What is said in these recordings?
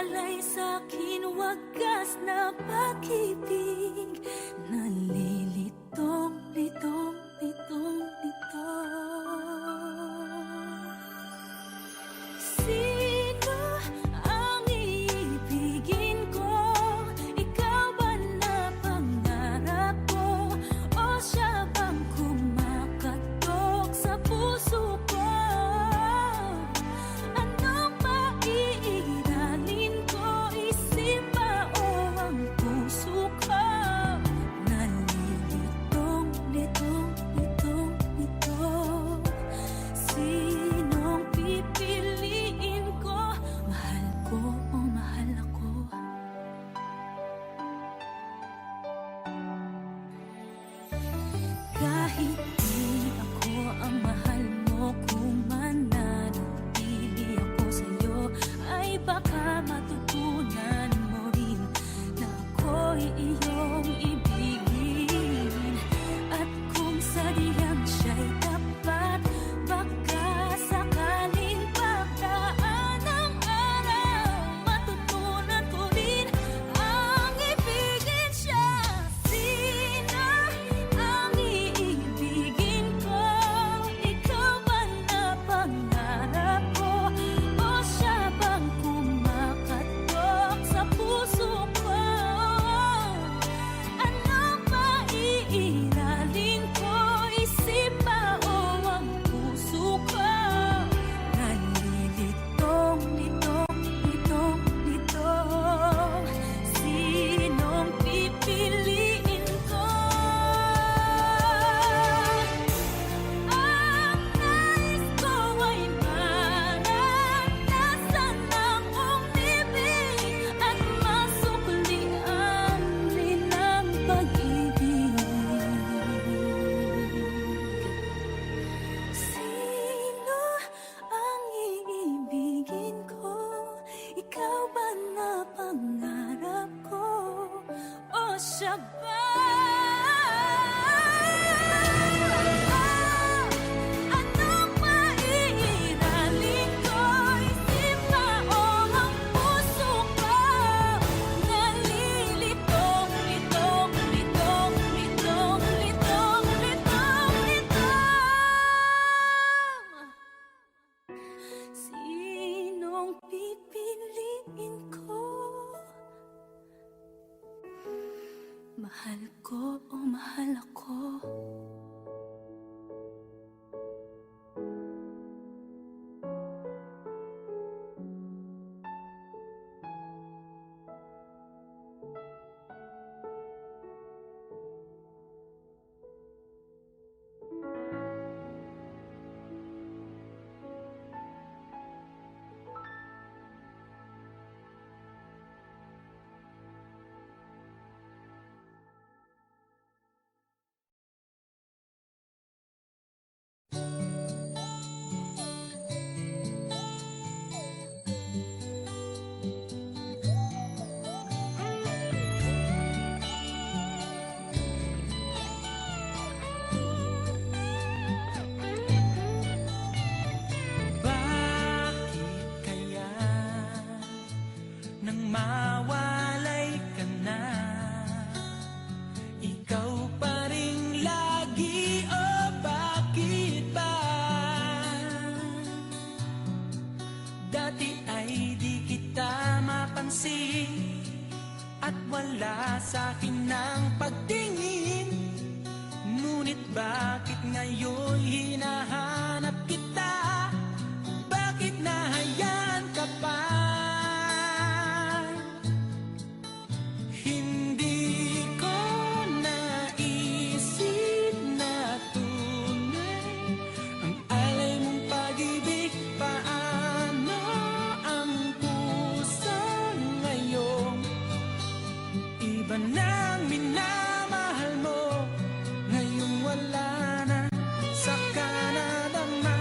alay sa'kin wagas na pag-ibig. Nalilitong, litong, litong, litong. Sino ang iibigin ko? Ikaw ba na pangarap ko? O siya bang kumakatok sa puso ko? Anong maiiralin ko? Isip ba o ang puso ko? Nalilitong, litong, litong, litong. Sinong pipiliin ko? Mahal ko o mahal ako? Kahit di ako ang mahal mo, kung mananatili ako sa'yo, ay baka matutunan mo rin na ako'y iyong ibigin. At kung sadyang siya'y tapat, baka sakaling pagdaan ng araw, matutunan ko rin ang ibigin siya. Sino ang iibigin ko? Ikaw ba na pangarap ko? O siya bang kumakatok sa puso ko? Anong maiiralin ko? Isip ba o ang puso ko? Nalilitong, litong, litong, litong. Sinong pipiliin ko? Ang nais ko ay maranasan ang umibig at masuklian rin ang pag-ibig. Sino ang iibigin ko? Ikaw ba na pangarap ko? O siya ba? Anong maiiralin ko? Isip ba o ang puso ko? Nalilitong, litong, litong, litong, litong, litong, litong. Sinong pipiliin ko? Mahal ko o mahal ako? Bakit kaya nang mawalay ka na, ikaw pa rin lagi o bakit ba? Dati ay di kita mapansin at wala sa'kin ng pagtingin. Ngunit bakit ngayon hinahanap kita? Bakit nahayaan ka pa? Hindi ko naisip na tunay ang alay mong pag-ibig. Paano ang puso ngayon? Iba nang minamahal mo, ngayong wala na, saka nadama.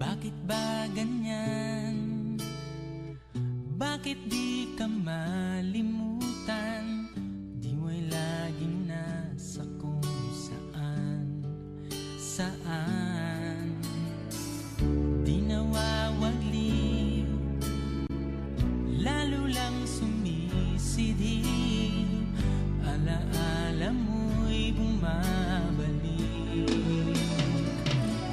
Bakit ba ganyan? Bakit di ka malimutan? Di mo'y laging nasa kung saan, saan. Di nawawagli, lalo lang sumisidhi. Alaala mo'y bumabalik.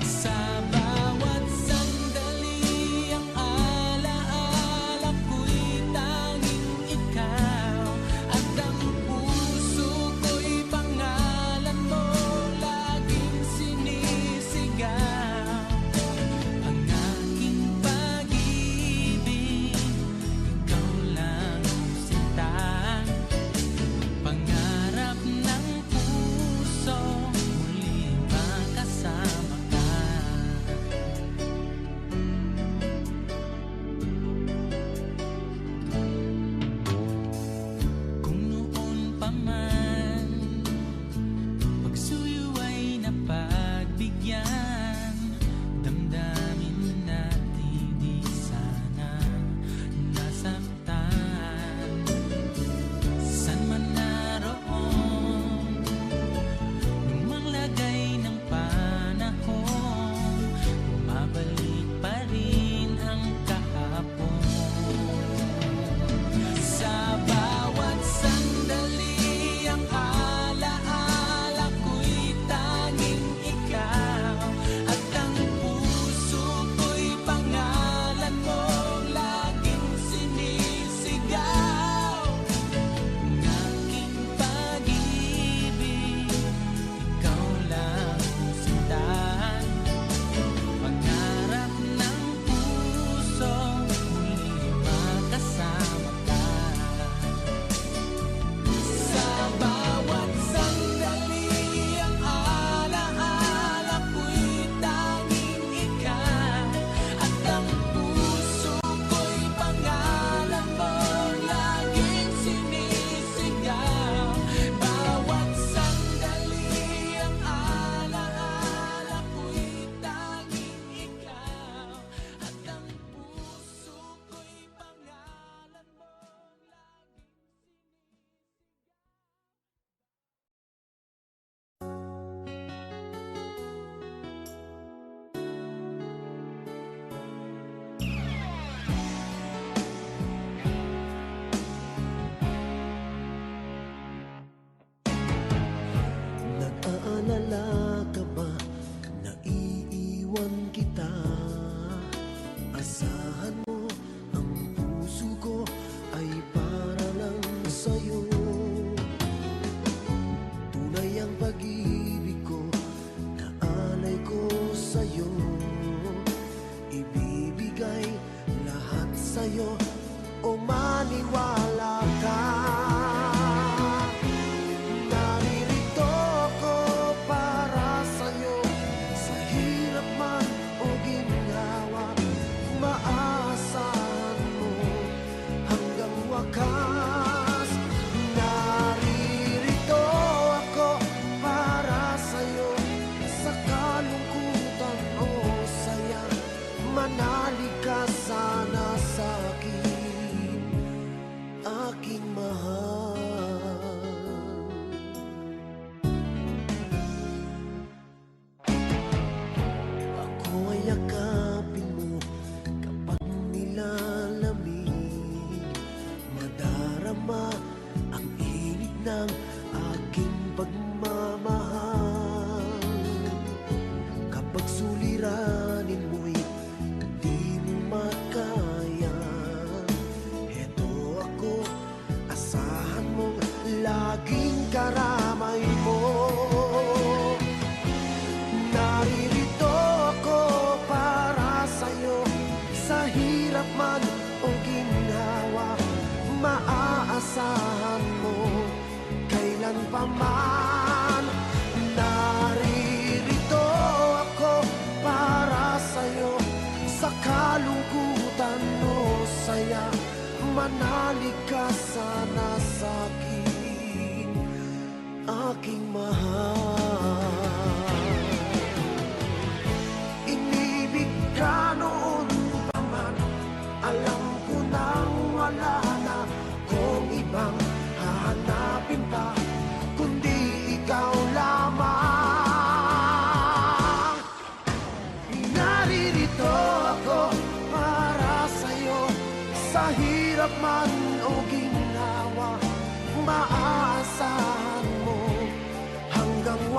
Sa bawat sandali, ang alaala ko'y tanging ikaw. At ang puso ko'y pangalan mo laging sinisigaw. Ang aking pag-ibig, ikaw lang sinta. Pangarap ng puso, muli makasama ka. Kung noon pa man pagsuyo ay napagbigyan, damdamin natin di sana nasaktan. San man naroon, lumang lagay ng panahon, bumabalik pa rin ang kahapon. Sa bawat sandali, ang alaala ko'y tanging ikaw. At ang puso ko'y pangalan mo laging sinisigaw. Ang aking pag-ibig, ikaw lang sinta. Pangarap ng puso, muli makasama ka. Sa bawat sandali, ang alaala ko'y tanging ikaw. At ang puso ko'y pangalan mo laging sinisigaw. Bawat sandali, ang alaala ko'y tanging ikaw. At ang puso ko'y pangalan mo laging Nag-aalala ka ba na iiwan kita? Asahan mo, ang puso ko ay para lang sa'yo. Tunay ang pag-ibig ko, na alay ko sa'yo. Ibibigay lahat sa'yo, o maniwala ka. Naririto ko para sa'yo, sa hirap man o ginhawa. Maaasahan mo hanggang wakas. Naririto ako para sa'yo, sa kalungkutan o saya. Manalig ka sana sa'kin, aking mahal. Ako ay yakapin mo kapag nilalamig. Madarama ang init ng aking pagmamahal. Kapag suliranin mo'y di mo makaya, heto ako, asahan mong laging karamay mo. Naririto ako para sa'yo, sa hirap man o ginhawa. Maaasahan mo kailan pa man. Naririto ako para sa'yo, sa kalungkutan o saya. Manalig ka sana sa'kin, aking mahal. Inibig ka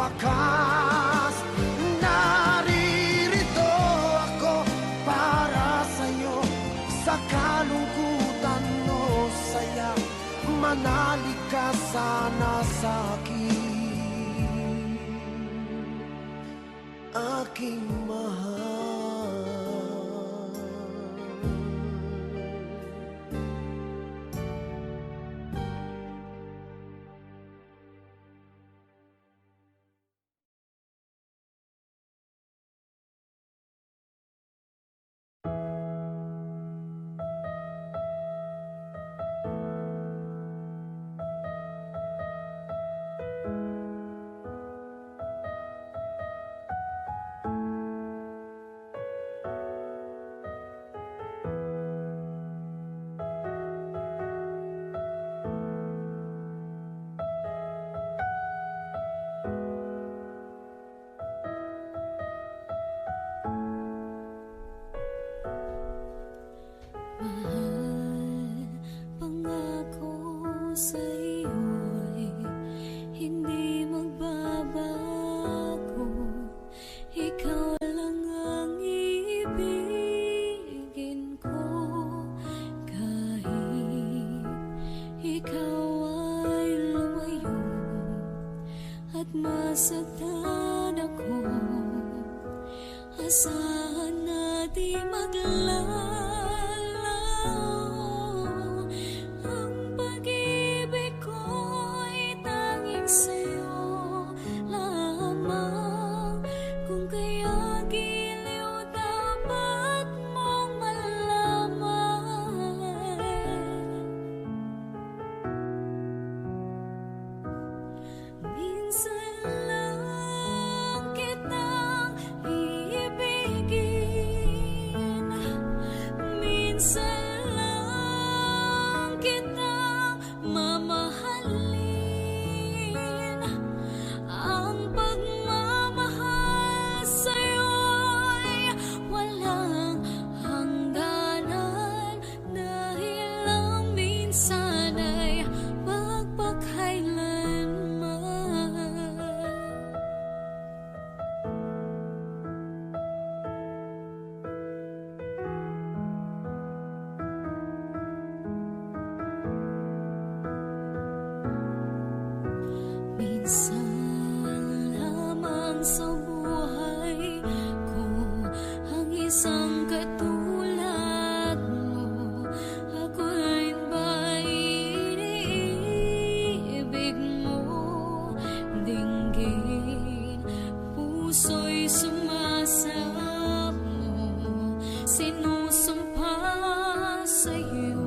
wakas naririto ako para sa'yo. Sa kalungkutan o saya, manalig ka sana sa'kin, aking mahal. Mahal, pangako sa'yo'y hindi magbabago. Ikaw lang ang ibigin ko, kahit ikaw ay lumayo at masaktan ako. Asahan natin maglalaho. Ang pag-ibig ko'y tanging sa'yo lamang. Kung kaya giliw dapat mong malaman. Minsan lang kitang iibigin, minsan lang kitang mamahalin. Ang pagmamahal sa'yo'y walang hangganan, dahil lang minsan ay magpakailanman. Minsan lamang sa buhay ko ang isang katulad mo. Ako'y ba iniibig mo? Dinggin, puso'y sumasamo, sinusumpa sa'yo.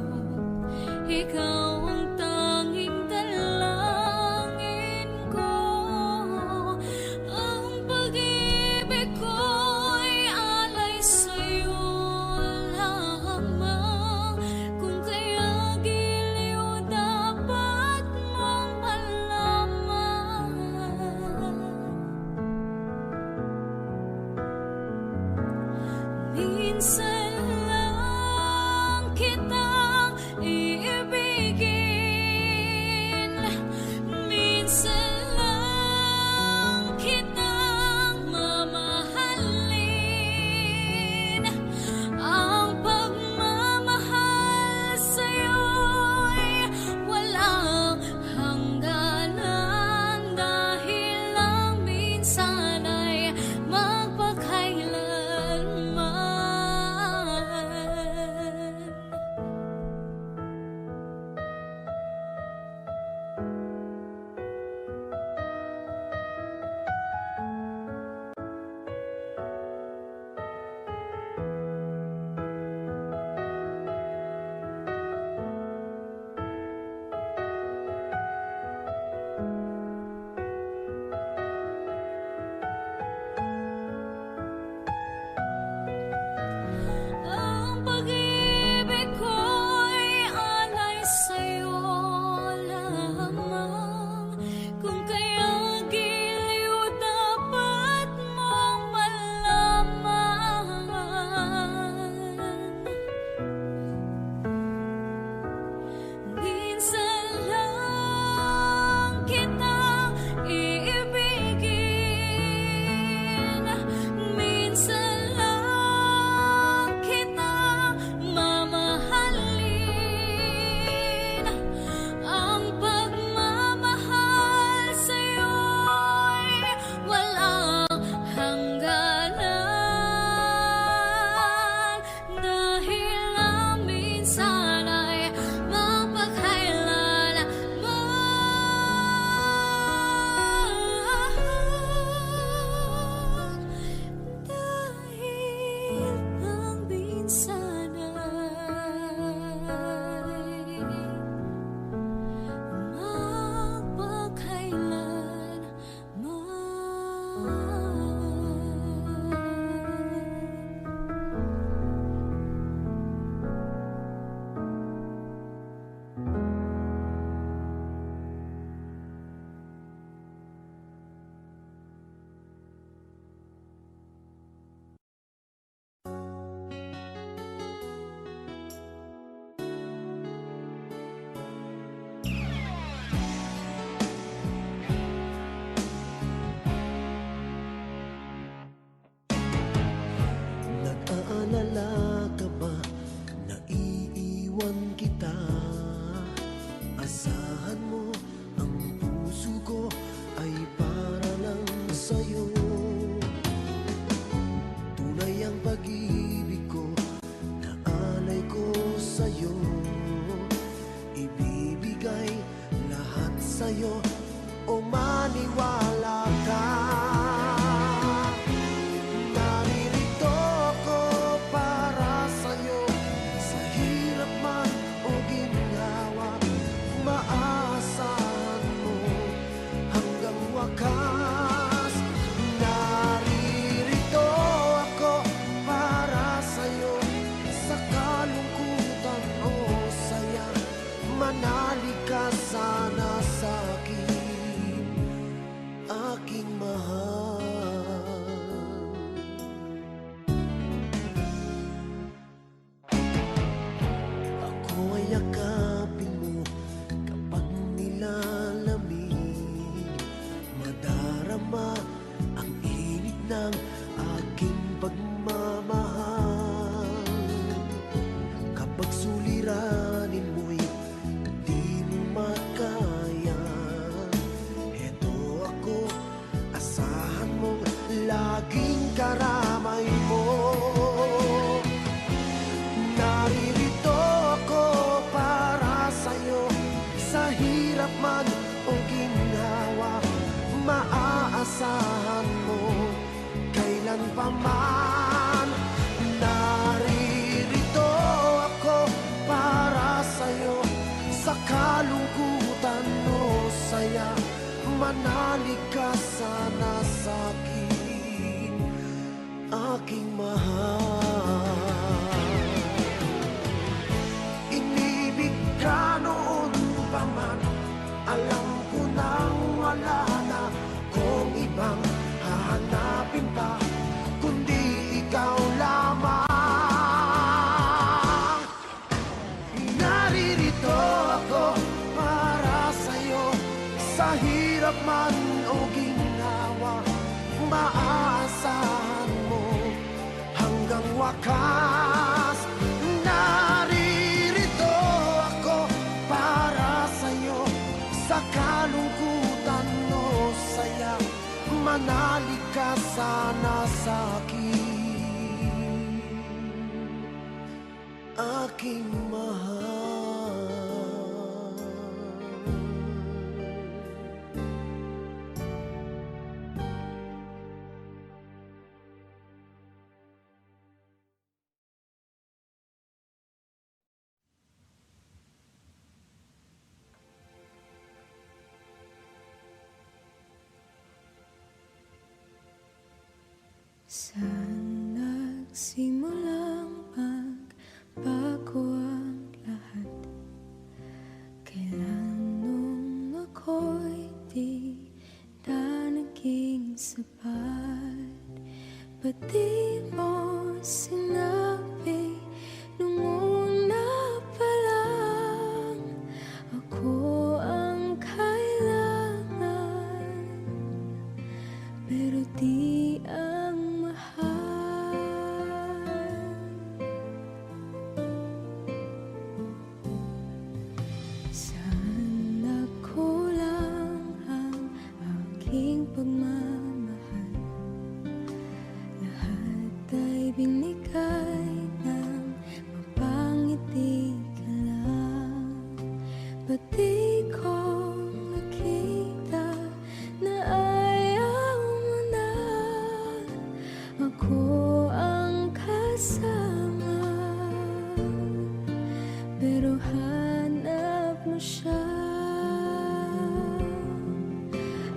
Ikaw ang tanging dalangin ko. Ang pag-ibig ko'y alay sa'yo lamang. Kung kaya giliw dapat mong malaman. Minsan lang kitang iibigin, minsan lang kitang mamahalin. Ang pagmamahal sa'yo'y walang hangganan, dahil lang minsan ay magpakailanman. kita. Asahan mo, ang puso ko ay para lang sa'yo. Tunay ang pag-ibig ko, na alay ko sa'yo. Ibibigay lahat sa'yo, o maniwala ka. Naririto ako para sa'yo, sa hirap man o ginhawa. Maaasahan mo hanggang wakas. Naririto ako para sa'yo, sa kalungkutan o saya. Manalig ka sana sa'kin, aking mahal. Ako ay yakapin mo kapag nilalamig. Madarama ang init ng aking pagmamahal. Kapag suliranin mo'y di mo makaya, eto ako, asahan mong laging karamay mo. Naririto ako para sa'yo, sa hirap man o ginhawa. Maaasahan mo kailan pa man. Naririto ako para sa'yo, sa kalungkutan o saya. Manalig ka sana sa'kin, aking mahal. Inibig ka noon pa man, alam ko nang wala na kung ibang hahanapin pa, kundi ikaw lamang. Naririto ako para sa'yo, sa hirap man o ginhawa. Maaasahan mo hanggang wakas. Naririto ako para sa'yo, sa kalungkutan o saya. Manalig ka sana sa'kin, aking mahal. Saan nagsimulang magbago ang lahat? Kailan nung ako'y di na naging sapat? Ba't di mo sinabi nung una pa lang ako ang kailangan, pero di ang saan nagkulang ang aking pagmamahal? Lahat ay binigay ng mapangiti ka lang. Ba't di ko nakita na ayaw mo na ako ang kasama? Pero hanap mo siya.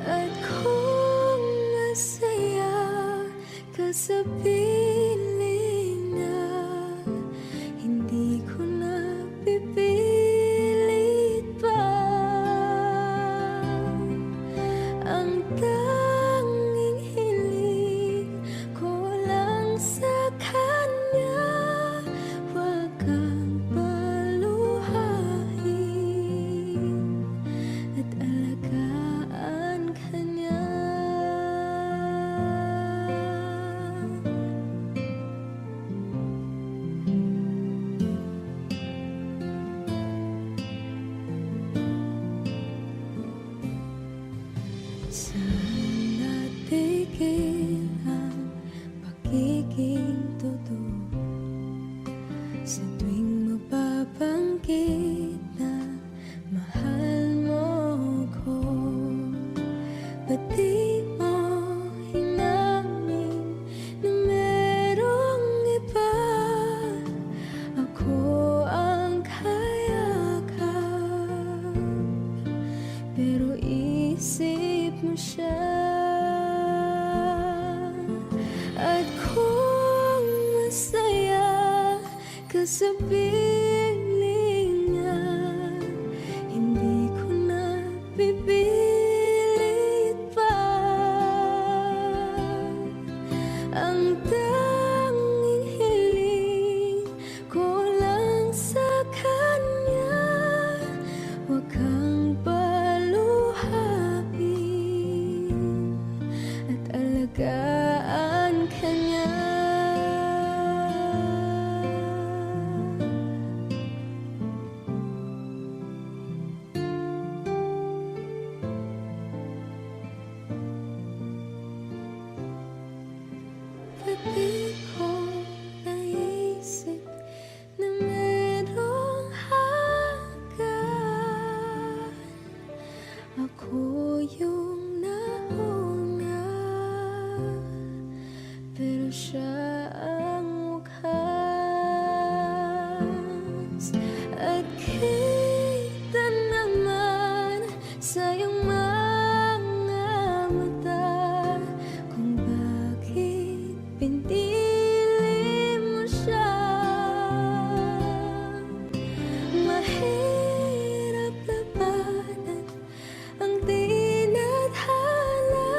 At kung masaya ka sa piling niya, hindi ko na pipilit pa. Ang tanging hiling ko lang sa kanya, wag kang paluhain at alagaan ka niya. Ba't di mo inamin na merong iba? Ako ang kayakap, pero isip mo siya. At kung masaya ka sa piling niya, hindi ko na pipilit pa. Ang tanging hiling ko lang sa kanya, huwag kang paluhain at alagaan ka niya. Ba't di ko naisip na merong hanggan? Ako yung nauna, pero siya ang wakas. At kita naman sa iyong mga mata kung bakit pinili mo siya. Mahirap labanan ang tinadhana,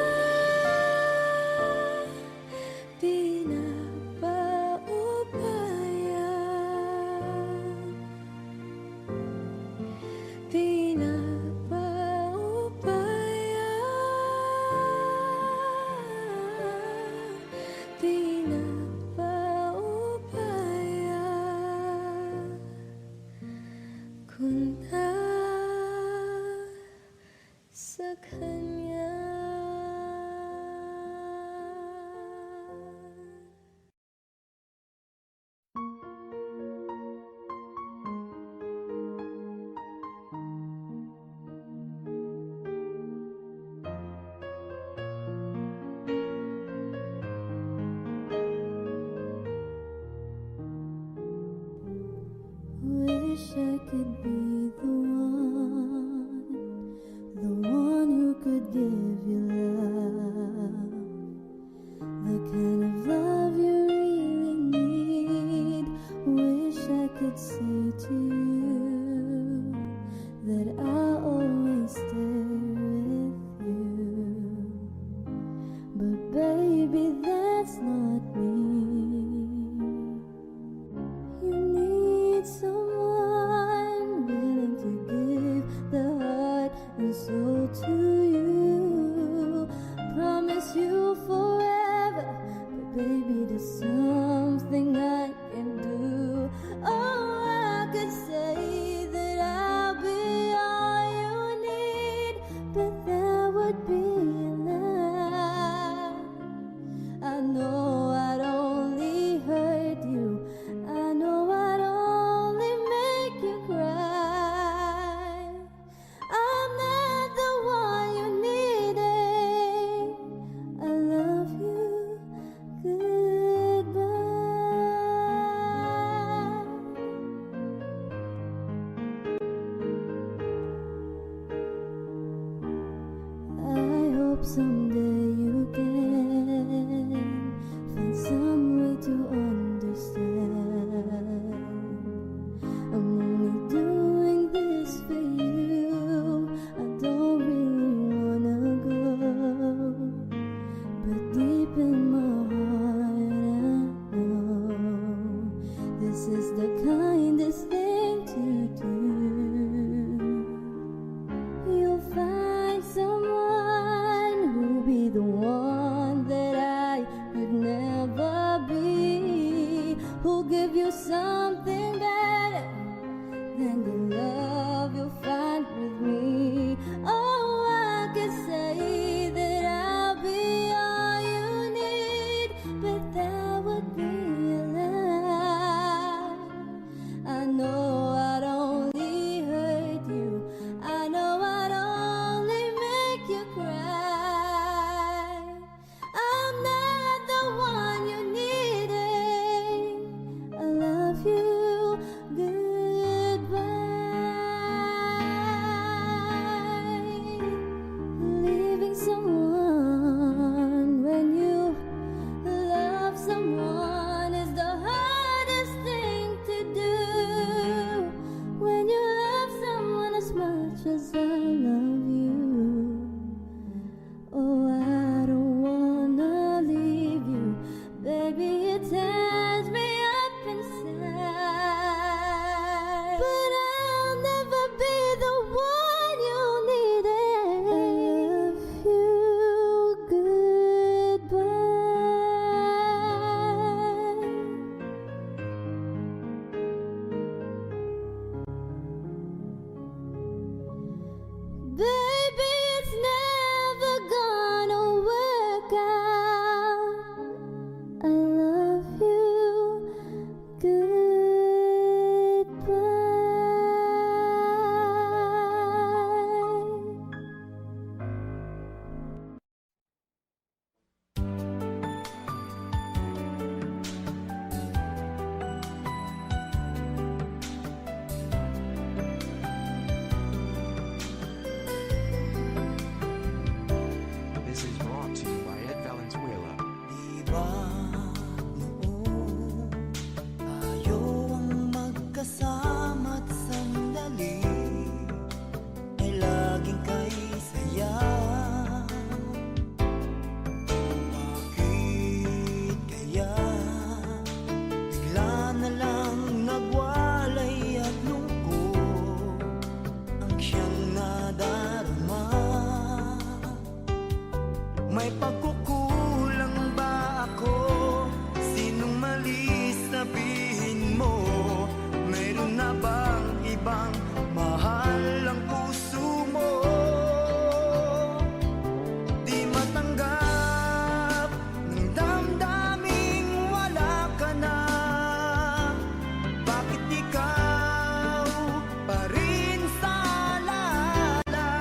pinapaubaya kung nasa kanya. Wish I could be the one who could give you love, the kind of love you really need. Wish I could say to you that I'll always stay with you, but baby, that's not me. You need someone willing to give the heart and soul to you. Promise you forever, but baby, there's something I can do. Oh, I could say that I'll be all you need, but that would be enough. I know I'd only hurt you. I know I'd only make you cry. I'm not the one you needed. I love you. Goodbye. I hope someday you can find some way to understand. I'm only doing this for you. I don't really wanna go, but deep in my heart I know this is the kindest thing to do. You'll find someone who'll be the one to Wyatt Valenzuela. Diba noon tayo ang magkasama't sandali ay laging kay saya? Bakit kaya bigla na lang nagwalay at lungkot ang siyang nadarama? May pagkukulang ba ako? Sinong mali sabihin mo? Meron na bang ibang mahal ang puso mo? Di matanggap ng damdaming wala ka na. Bakit ikaw pa rin sa alala?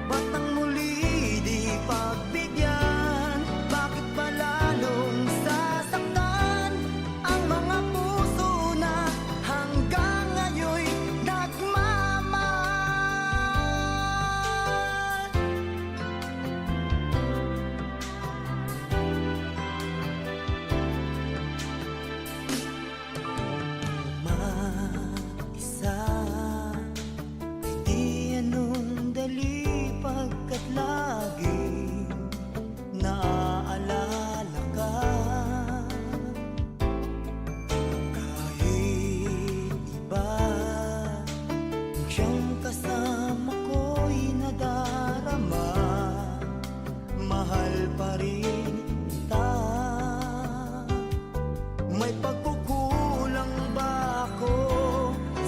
Ba't ang muli di pagbigyan? Bakit ba lalong sasaktan ang mga puso na hanggang ngayon'y nagmamahal? Mag-isa di anong dali pagkat laging naaalala ka. Kahit iba ang siyang kasama ko'y nadarama, mahal pa rin kita. May pagkukulang ba ako?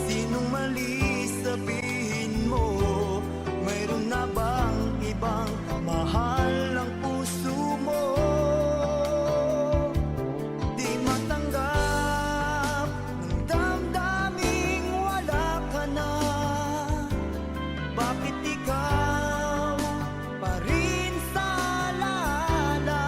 Sinong mali sabihin mo? Mayroon na bang ibang mahal ang puso mo? Di matanggap ng damdaming wala ka na. Bakit ikaw pa rin sa alala?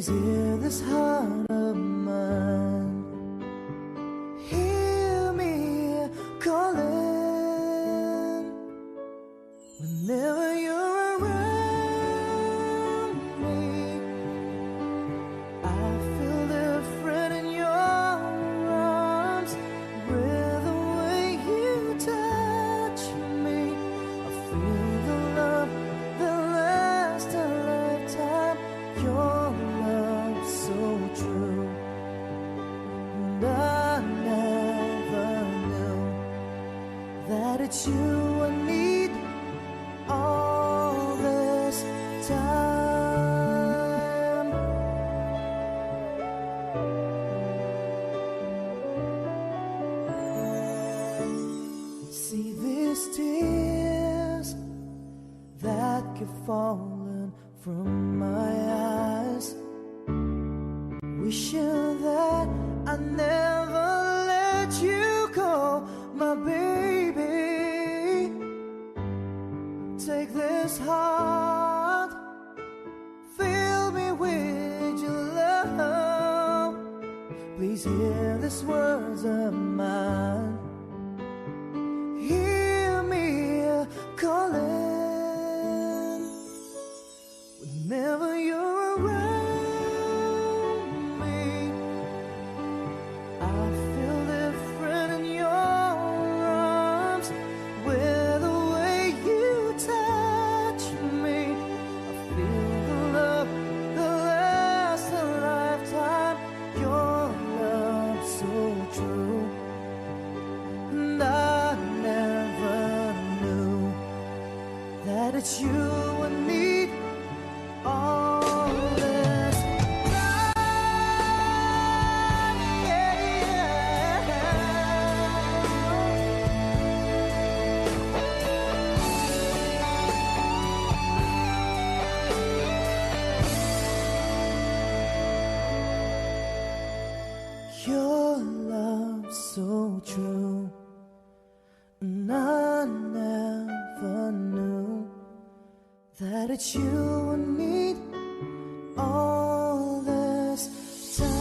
Please hear this heart of mine. Hear me calling whenever you're around me. I feel different in your arms with the way you touch me. I feel the love that lasts a lifetime. Your love so true, and I never knew that it's you I need all this time. See these tears that keep falling from my eyes, wishing that I never let you go, my baby. Take this heart, fill me with your love. Please hear these words of mine. Hear me calling whenever you're around me. I feel different in your arms with the way you touch me. I feel the love that lasts a lifetime. Your love so true, and I never knew that it's you I need all this time. Yeah, your love so true, and I never knew that it's you I need all this time.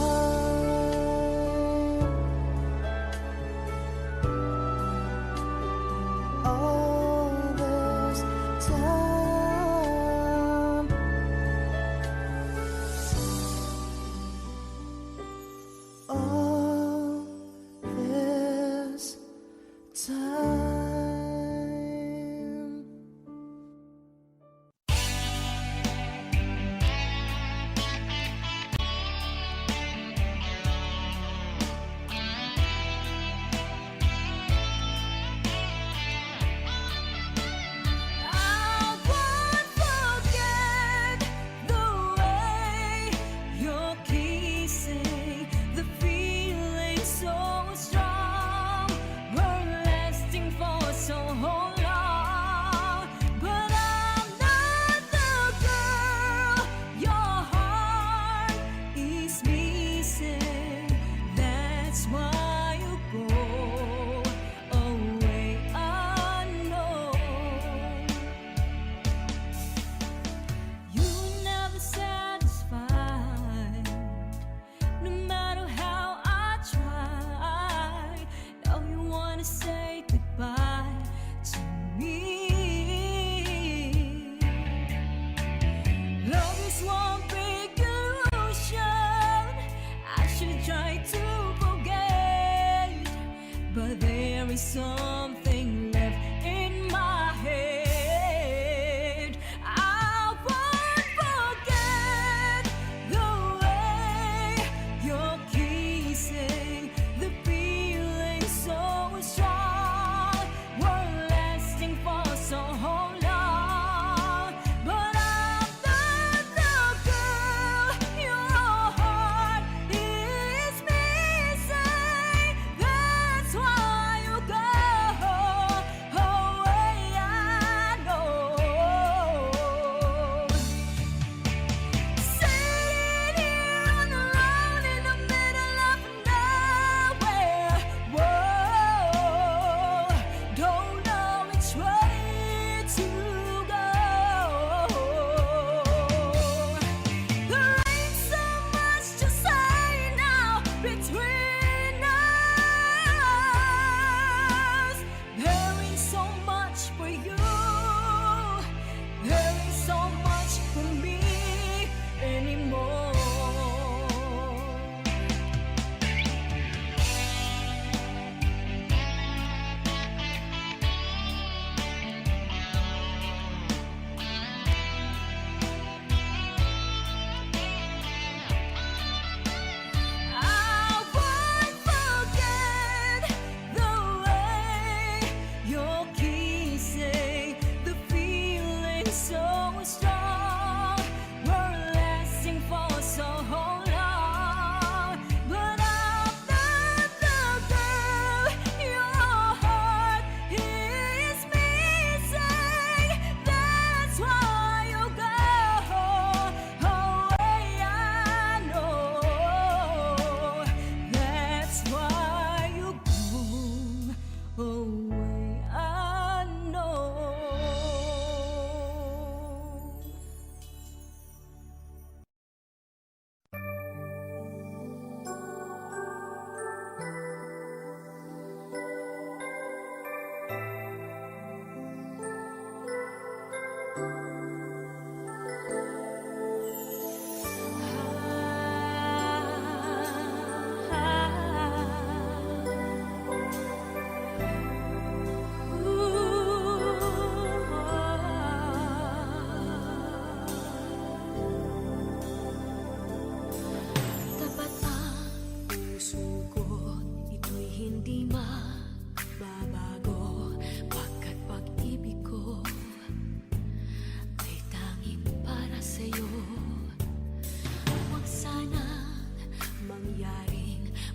All this time. All this time. I won't forget the way you're kissing, the feeling so strong, we're lasting for so long. But I'm not the girl your heart is missing. That's why you go away unknown. You never satisfied, no matter how I try. Now you wanna say goodbye to me. Love is one big illusion. I should try to forget, but there is something left in my head. I won't forget the way you're kissing, the feeling so strong, we're lasting for so long. But I'm not the girl your heart is missing. That's why you go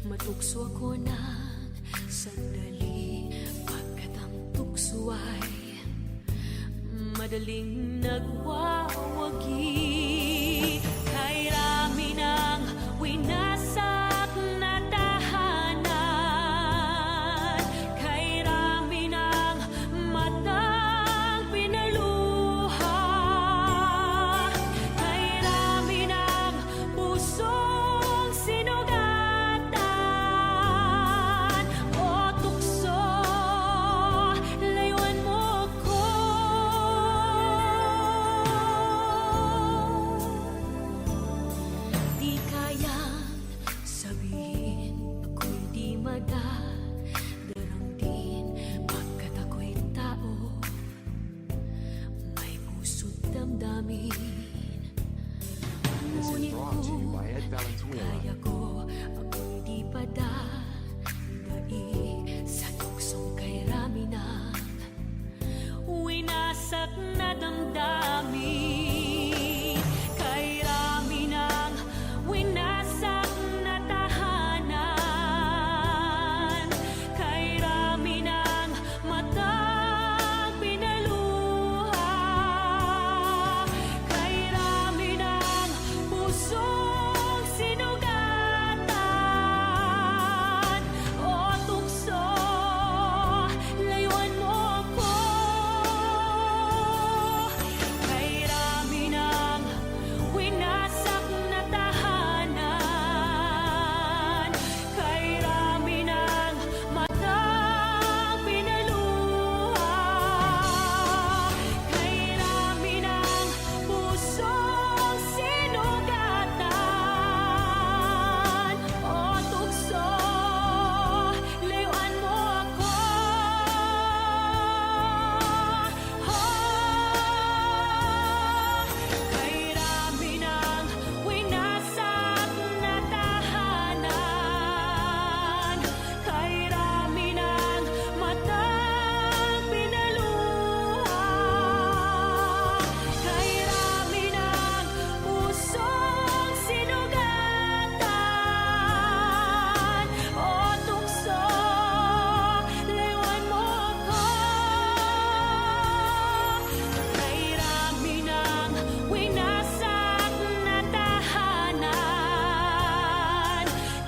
Matukso ako ng sandali, pagkat ang tukso ay madaling nagwawagi. Kay rami ng winasak na tahanan, kay rami ng matang pinaluha, kay rami ng pusong sinugatan. O tukso, layuan mo ko. Di kayang sabihin ako'y di madadarangdin, pagkat ako'y tao, may puso't damdamin. This is Ngunit brought to you kung by Ed Valenzuela. kaya ko, ako'y di padadaig sa tuksong kay rami ng winasak na damdamin. Kay rami ng winasak na tahanan, kay rami ng matang pinaluha, kay rami ng pusong sinugatan. O tukso, layuan mo ko. Kay rami ng winasak na tahanan, kay rami ng matang pinaluha, kay rami ng pusong sinugatan. O tukso, layuan mo ako. Kay rami ng winasak na tahanan, kay rami ng matang pinaluha, kay rami ng pusong sinugatan. O tukso, layuan mo ko. Kay rami ng winasak na tahanan,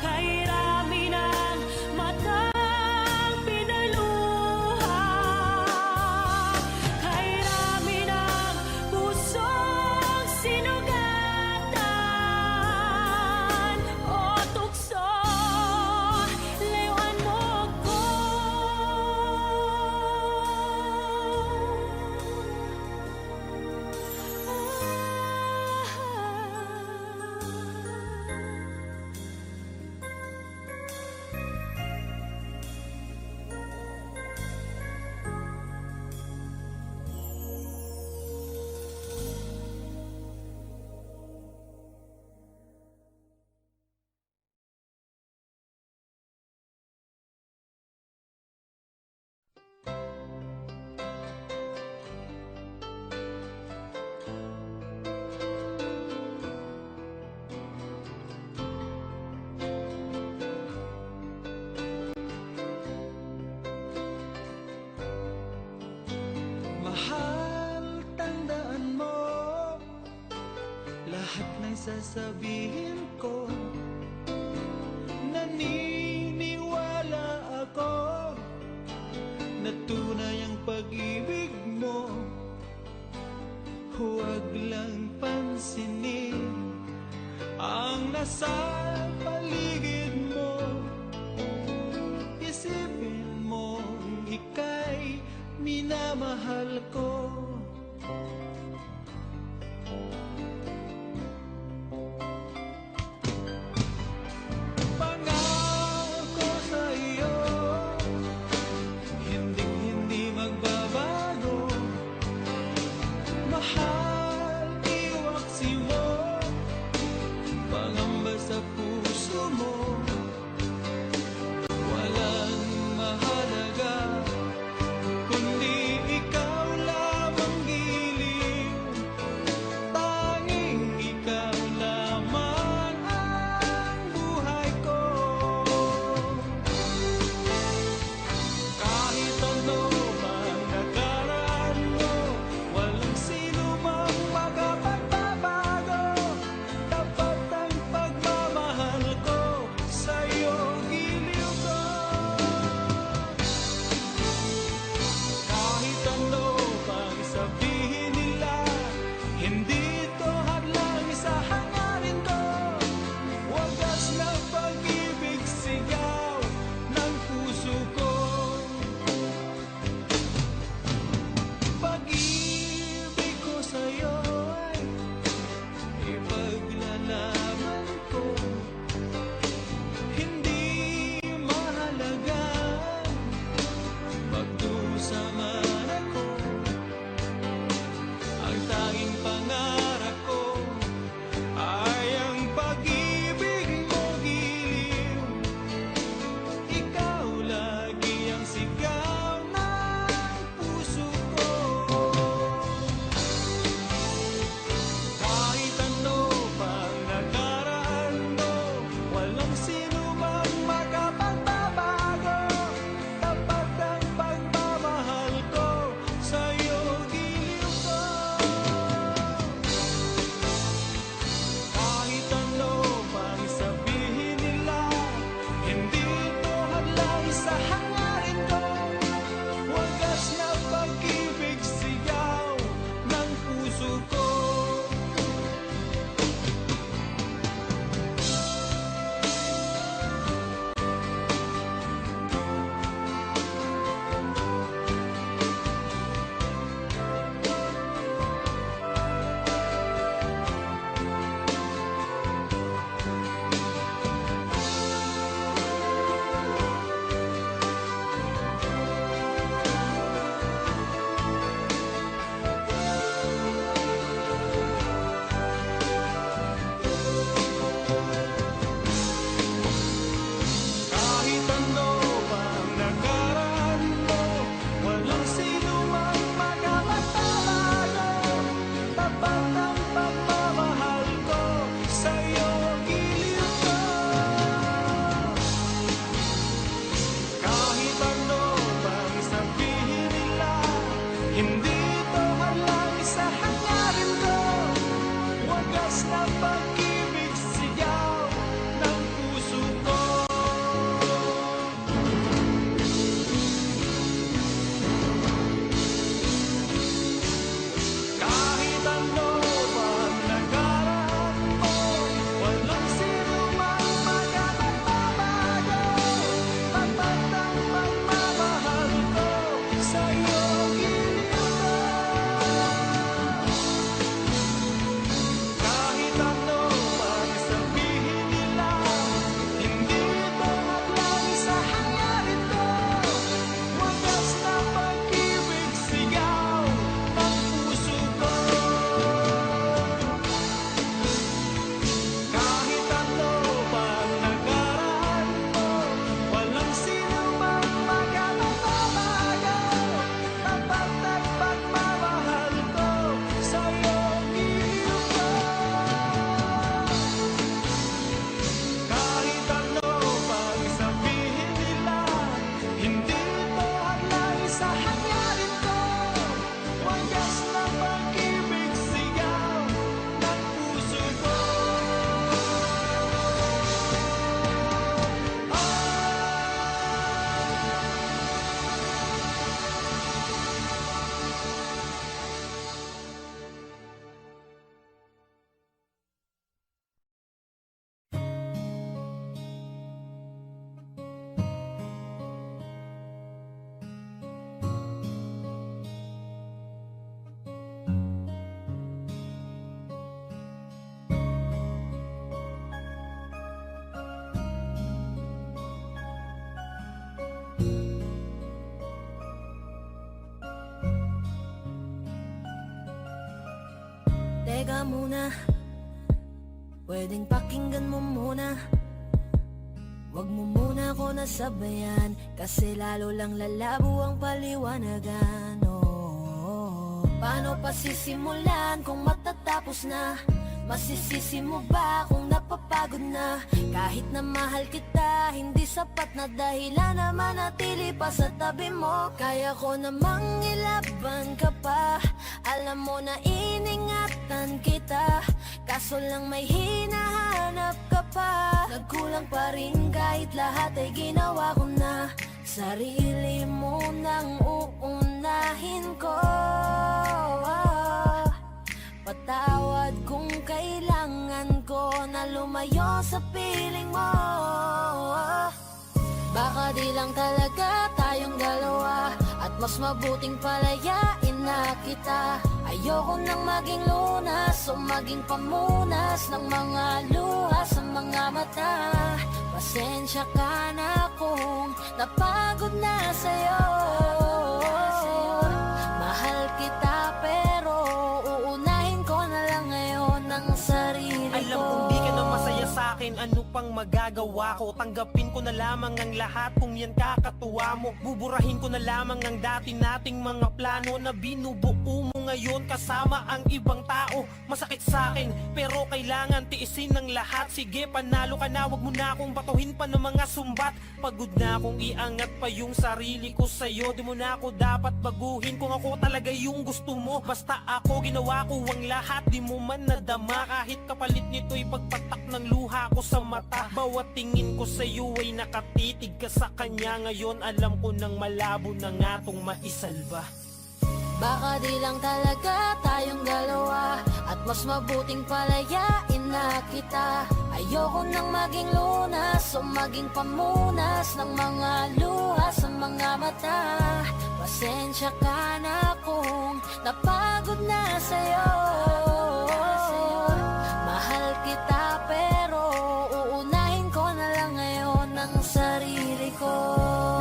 kay rami ng matang pinaluha, kay rami ng pusong sinugatan. O tukso, layuan mo ko. Mahal, tandaan mo lahat ng sasabihin ko. Naniniwala ako na tunay ang pag-ibig mo. Huwag lang pansinin ang nasa paligid mo. Isipin mo ika'y minamahal ko. Pangako sa iyo, hindi magbabago. Mahal, iwaksi mo, pangamba sa puso mo. Walang mahalaga kundi ikaw lang. nga muna, pwedeng pakinggan mo muna. Wag mo muna ako nasabayan, kasi lalo lang lalabo ang paliwanagan. Oh, paano pa sisimulan kung matatapos na? Masisisi mo ba kung napapagod na? Kahit na mahal kita, hindi sapat na dahilan na manatili pa sa tabi mo. Kaya ko namang ilaban ka pa, alam mo na iningatan kita, kaso lang may hinahanap ka pa. Nagkulang pa rin kahit lahat ay ginawa ko na. Sarili mo nang uunahin ko. Patawad kung kailangan ko na lumayo sa piling mo. Baka di lang talaga tayong dalawa, at mas mabuting palayain na kita. Ayoko nang maging lunas o maging pamunas ng mga luha sa mga mata. Pasensya ka na kung napagod na sa'yo. Mahal kita pero uunahin ko na lang ngayon ang sarili ko. Alam kong di ka na masaya sa'kin, ano pang magagawa ko? Tanggapin ko na lamang ang lahat kung yan kakatuwa mo. Buburahin ko na lamang ang dati nating mga plano na binubuo mo ngayon kasama ang ibang tao. Masakit sa'kin pero kailangan tiisin ng lahat. Sige, panalo ka na, wag mo na akong batuhin pa ng mga sumbat. Pagod na akong iangat pa yung sarili ko sa'yo. Di mo na ako dapat baguhin kung ako talaga yung gusto mo. Basta ako, ginawa ko ang lahat, di mo man nadama. Kahit kapalit nito'y pagpatak ng luha ko sa mata. Bawat tingin ko sa'yo ay nakatitig ka sa kanya. Ngayon alam ko nang malabo na nga tong maisalba. Baka di lang talaga tayong dalawa, at mas mabuting palayain na kita. Ayoko nang maging lunas o maging pamunas ng mga luha sa mga mata. Pasensya ka na kung napagod na sa'yo. Mahal kita pero uunahin ko na lang ngayon ang sarili ko.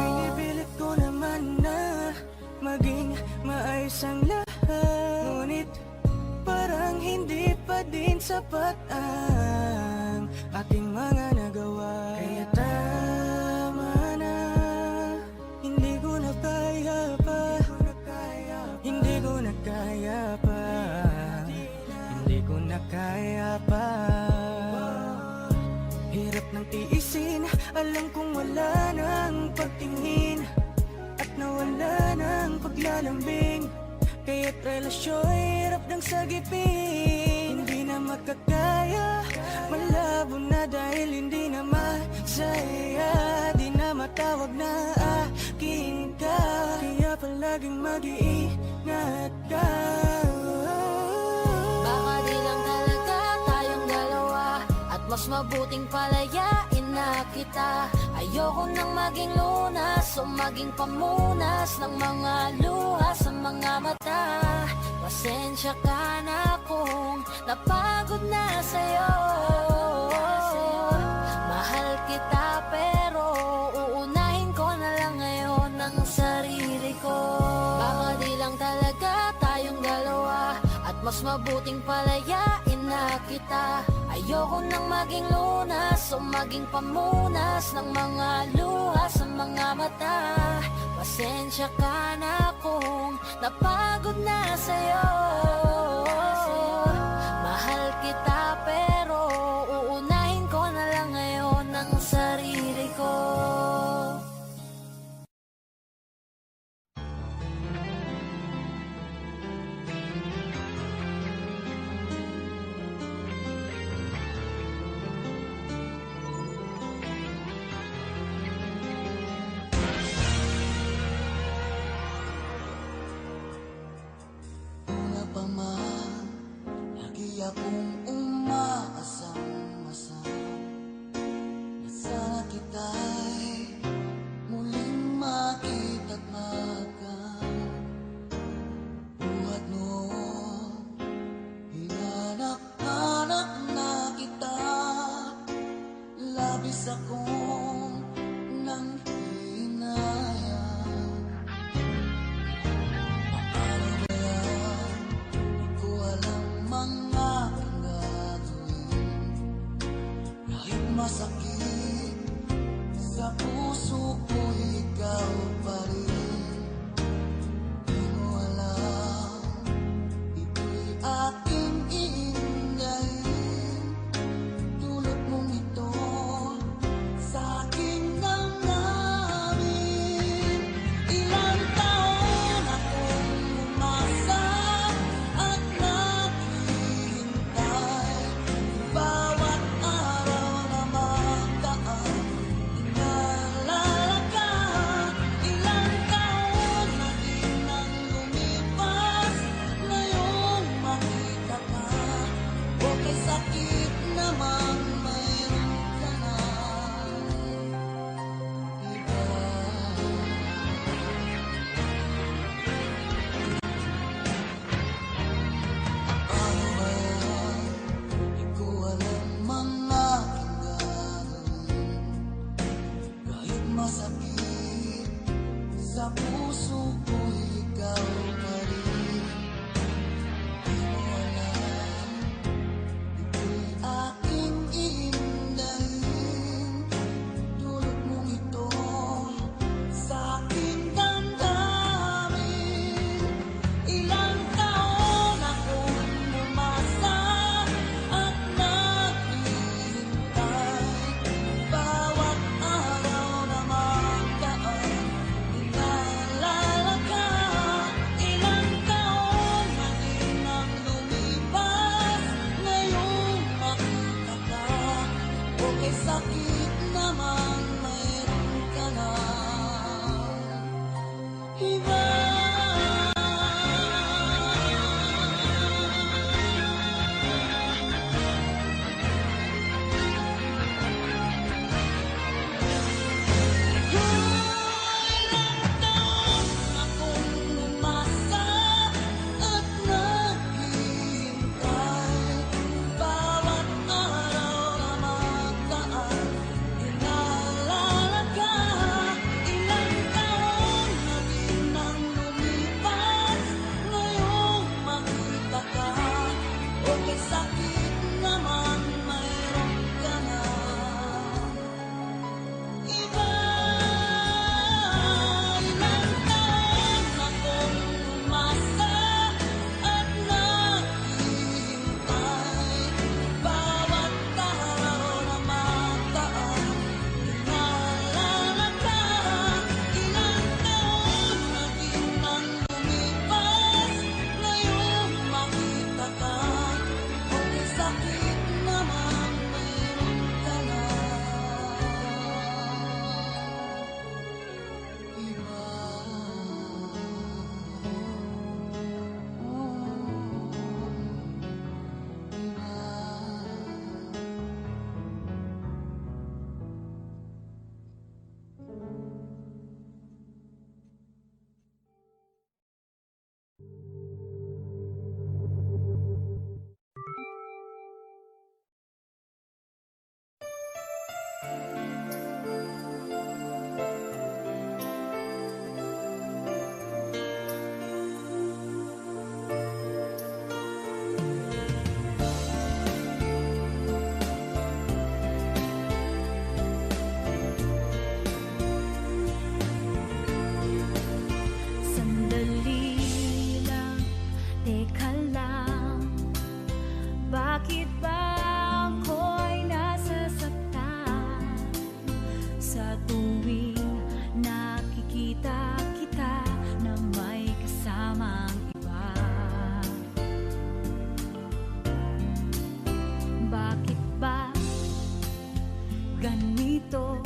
Pinipilit ko naman na maging maayos ang lahat, ngunit parang hindi pa din sapat ang aking mga nagawa. Kaya tama na, hindi ko na kaya pa, hindi ko na kaya pa, hindi ko na kaya pa. Hirap ng tiisin, alam kong wala nang pagtingin at nawala ng paglalambing. Kaya't relasyo'y hirap ng sagipin. Hindi na makakaya, malabo na dahil hindi na masaya. Di na matawag na akin ka, kaya palaging mag-iingat ka. Baka di lang talaga tayong dalawa, at mas mabuting palayain na kita. Ayoko nang maging lunas o maging pamunas ng mga luha sa mga mata. Pasensya ka na kung napagod na sa'yo. Mahal kita pero uunahin ko na lang ngayon ang sarili ko. Baka di lang talaga tayong dalawa, at mas mabuting palayain na kita. Ayoko nang maging lunas o maging pamunas ng mga luha sa mga mata. Pasensya ka na kung napagod na sa'yo. Mahal kita pero uunahin ko na lang ngayon ang sarili ko. Una pa man, lagi akong umaasang-asang na sana kita'y muling makita't makan. Buhat noon, hinanap-hanap na kita, labis akong nang hinayang. Paano ba yan? Di ko alam mga Sa puso ko ikaw pa rin. Di mo alam, ito'y aking iingayin. Dulot mong ito sa aking damdamin. Ilang taon akong umasa at naghihintay. Bawat araw na magdaan, inaalala ka. Ilang taon na din ang lumipas, ngayong makita ka. Okay, sakit naman, mayroon ka na iba. Ano ba yan? Di ko alam mga gagawin. Kahit masakit, sa puso ko ikaw pa rin. Di mo alam, ito'y aking iindahin. Dulot mong ito sa aking damdamin. Ilang taon akong umasa at naghihintay. Bawat araw na magdaan, inaalala ka. Ilang taon na din ang lumipas, ngayong makita ka. Okay, sakit naman, mayroon ka na iba. Ilang taon akong umasa at naghihintay. Bawat araw na magdaan, inaalala ka. Ilang taon na din ang lumipas, ngayong makita ka. Okay, sakit naman, mayroon ka na iba. Ilang taon akong umasa at naghihintay. Bawat araw na magdaan, inaalala ka. Ilang taon na din ang lumipas, ngayong makita ka. Okay, sakit naman, mayroon ka na iba. Sandali lang, teka lang. Bakit ba ako'y nasasaktan sa tuwing nakikita kita na may kasamang iba? Bakit ba ganito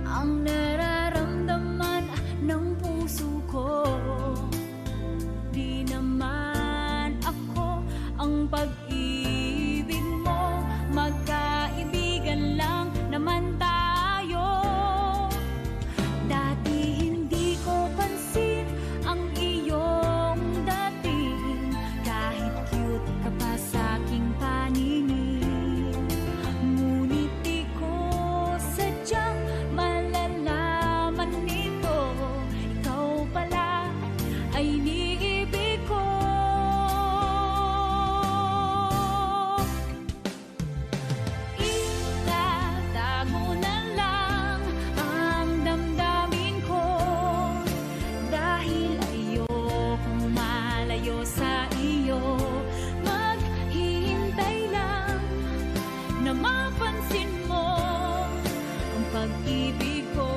ang nararamdaman ng puso ko? Di naman ako ang pag-ibig mo, magkaibigan lang naman tayo. Dati hindi ko pansin ang iyong dating, kahit cute ka pa sa aking paningin. Ngunit di ko sadyang malalaman pag-ibig ko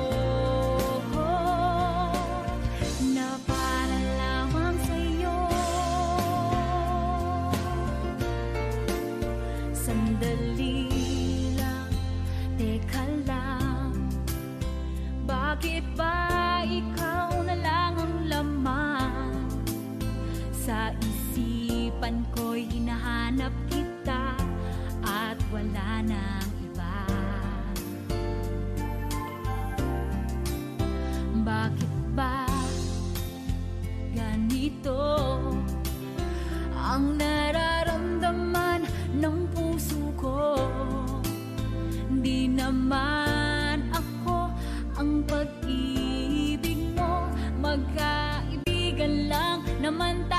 na para lamang sa'yo. Sandali lang, teka lang, bakit ba ikaw na lang ang laman? Sa isipan ko'y hinahanap kita at wala nang iba. Bakit ba ganito ang nararamdaman ng puso ko? Di naman ako ang pag-ibig mo, magkaibigan lang naman tayo.